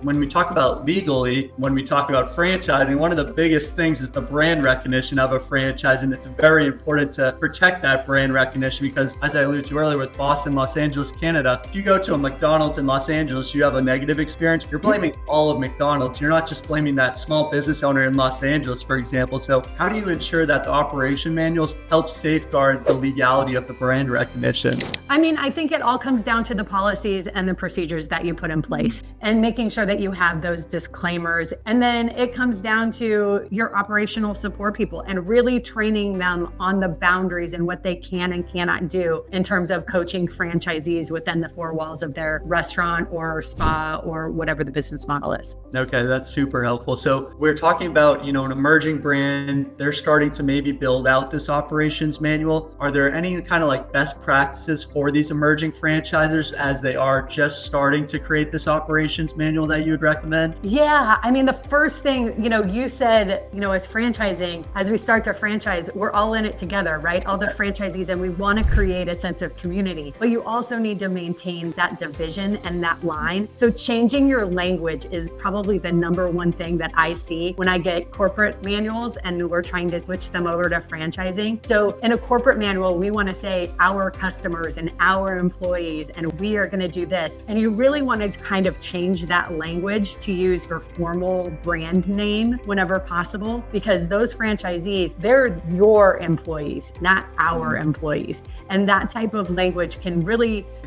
when we talk about legally, when we talk about franchising, one of the biggest things is the brand recognition of a franchise. And it's very important to protect that brand recognition because, as I alluded to earlier with Boston, Los Angeles, Canada, if you go to a McDonald's in Los Angeles, you have a negative experience, you're blaming all of McDonald's. You're not just blaming that small business owner in Los Angeles, for example. So how do you ensure that the operation manuals help safeguard the legality of the brand recognition? I mean, I think it all comes down to the policies and the procedures that you put in place and making sure that you have those disclaimers. And then it comes down to your operational support people and really training them on the boundaries and what they can and cannot do in terms of coaching franchisees within the four walls of their restaurant or spa or whatever the business model is. Okay, that's super helpful. So we're talking about, an emerging brand. They're starting to maybe build out this operations manual. Are there any kind of like best practices for these emerging franchisers as they are just starting to create this operations manual that you would recommend? Yeah, I mean, the first thing, you said, as franchising, as we start to franchise, we're all in it together, right? All the franchisees, and we want to create a sense of community, but you also need to maintain that division and that line. So changing your language is probably the number one thing that I see when I get corporate manuals and we're trying to switch them over to franchising. So in a corporate manual, we want to say our customers and our employees, and we are going to do this. And you really want to kind of change that language to use your formal brand name whenever possible, because those franchisees, they're your employees, not our employees. And that type of language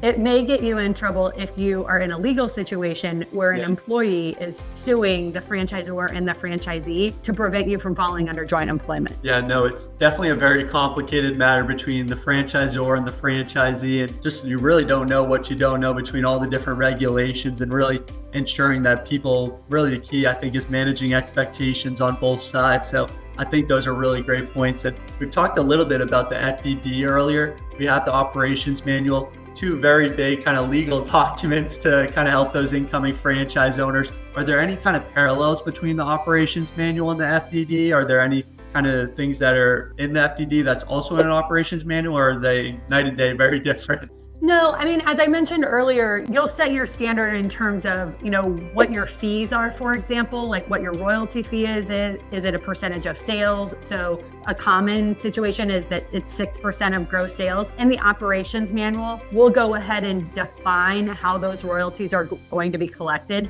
it may get you in trouble if you are in a legal situation where an employee is suing the franchisor and the franchisee to prevent you from falling under joint employment. Yeah, no, it's definitely a very complicated matter between the franchisor and the franchisee. And just, you really don't know what you don't know between all the different regulations and really ensuring that people, really the key, I think, is managing expectations on both sides. So I think those are really great points. And we've talked a little bit about the FDD earlier. We have the operations manual, two very big kind of legal documents to kind of help those incoming franchise owners. Are there any kind of parallels between the operations manual and the FDD? Are there any kind of things that are in the FDD that's also in an operations manual, or are they night and day very different? No, I mean, as I mentioned earlier, you'll set your standard in terms of, what your fees are, for example, like what your royalty fee is it a percentage of sales? So a common situation is that it's 6% of gross sales. In the operations manual, we'll go ahead and define how those royalties are going to be collected.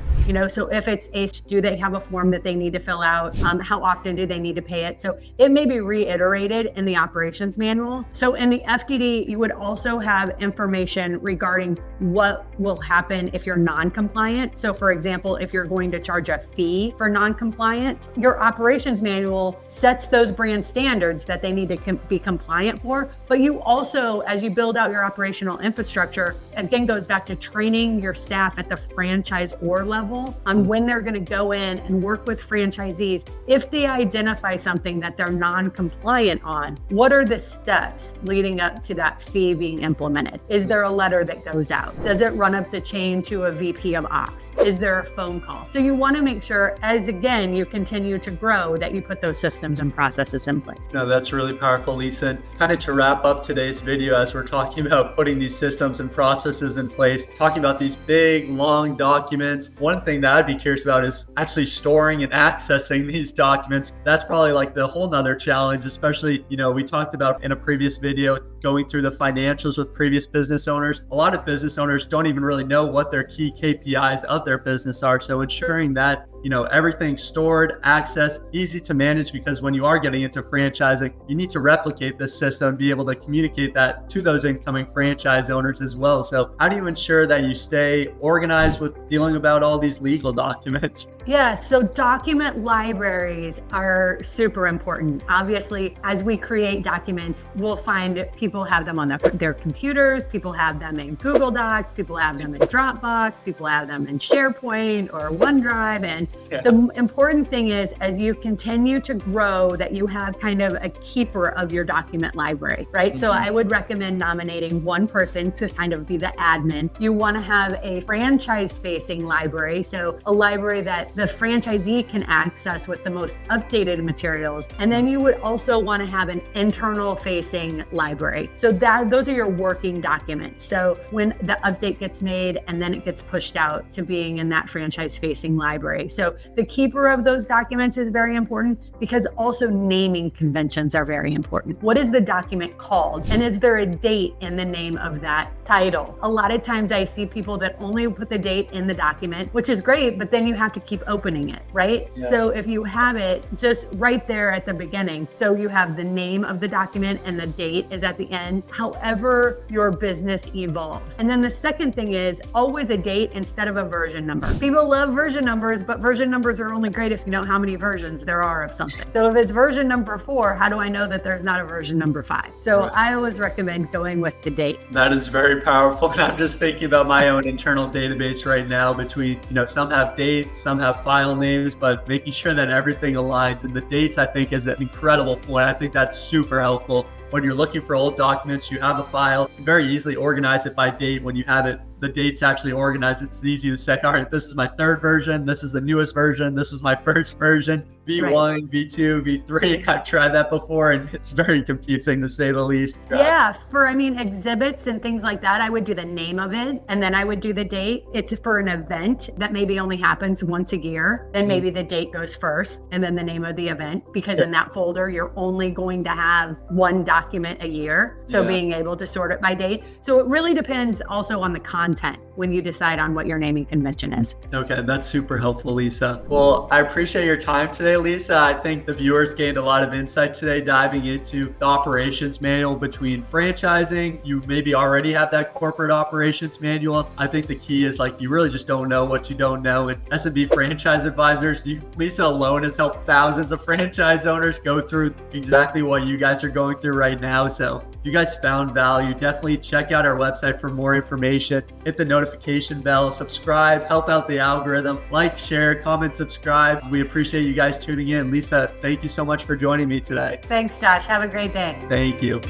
So if it's do they have a form that they need to fill out? How often do they need to pay it? So it may be reiterated in the operations manual. So in the FDD, you would also have information regarding what will happen if you're non-compliant. So for example, if you're going to charge a fee for non-compliance, your operations manual sets those brand standards that they need to be compliant for. But you also, as you build out your operational infrastructure, again, goes back to training your staff at the franchisor level on when they're going to go in and work with franchisees. If they identify something that they're non-compliant on, what are the steps leading up to that fee being implemented? Is there a letter that goes out? Does it run up the chain to a VP of Ops? Is there a phone call? So you want to make sure, as again, you continue to grow, that you put those systems and processes in place. No, that's really powerful, Lisa. And kind of to wrap up today's video, as we're talking about putting these systems and processes in place, talking about these big, long documents, one thing that I'd be curious about is actually storing and accessing these documents. That's probably like the whole nother challenge, especially, we talked about in a previous video, going through the financials with previous business owners. A lot of business owners don't even really know what their key KPIs of their business are. So ensuring that, everything's stored, accessed, easy to manage, because when you are getting into franchising, you need to replicate this system, be able to communicate that to those incoming franchise owners as well. So how do you ensure that you stay organized with dealing about all these legal documents? Yeah, so document libraries are super important. Obviously, as we create documents, we'll find people have them on their computers, people have them in Google Docs, people have them in Dropbox, people have them in SharePoint or OneDrive. And Yeah. The important thing is, as you continue to grow, that you have kind of a keeper of your document library, right? So I would recommend nominating one person to kind of be the admin. You want to have a franchise-facing library, so a library that the franchisee can access with the most updated materials. And then you would also want to have an internal-facing library. So those are your working documents. So when the update gets made and then it gets pushed out to being in that franchise-facing library. So the keeper of those documents is very important, because also naming conventions are very important. What is the document called? And is there a date in the name of that title? A lot of times I see people that only put the date in the document, which is great, but then you have to keep opening it, right? Yeah. So if you have it just right there at the beginning, so you have the name of the document and the date is at the end, however your business evolves. And then the second thing is always a date instead of a version number. People love version numbers, but version numbers are only great if you know how many versions there are of something. So if it's version number 4, how do I know that there's not a version number 5? So I always recommend going with the date. That is very powerful. And I'm just thinking about my own internal database right now between, some have dates, some have file names, but making sure that everything aligns. And the dates, I think, is an incredible point. I think that's super helpful. When you're looking for old documents, you have a file, you very easily organize it by date. When you have it, the dates actually organized, it's easy to say, all right, this is my 3rd version, this is the newest version, this is my 1st version, V1, right. V2, V3. I've tried that before and it's very confusing to say the least. Yeah, for exhibits and things like that, I would do the name of it and then I would do the date. It's for an event that maybe only happens once a year. Then maybe the date goes first and then the name of the event, because in that folder, you're only going to have one document a year. So being able to sort it by date. So it really depends also on the content when you decide on what your naming convention is. Okay, that's super helpful, Lisa. Well, I appreciate your time today, Lisa. I think the viewers gained a lot of insight today diving into the operations manual between franchising. You maybe already have that corporate operations manual. I think the key is you really just don't know what you don't know. And SMB Franchise Advisors, Lisa alone has helped thousands of franchise owners go through exactly what you guys are going through right now. So if you guys found value, definitely check out our website for more information. Hit the notification bell, subscribe, help out the algorithm, like, share, comment, subscribe. We appreciate you guys tuning in. Lisa, thank you so much for joining me today. Thanks, Josh. Have a great day. Thank you.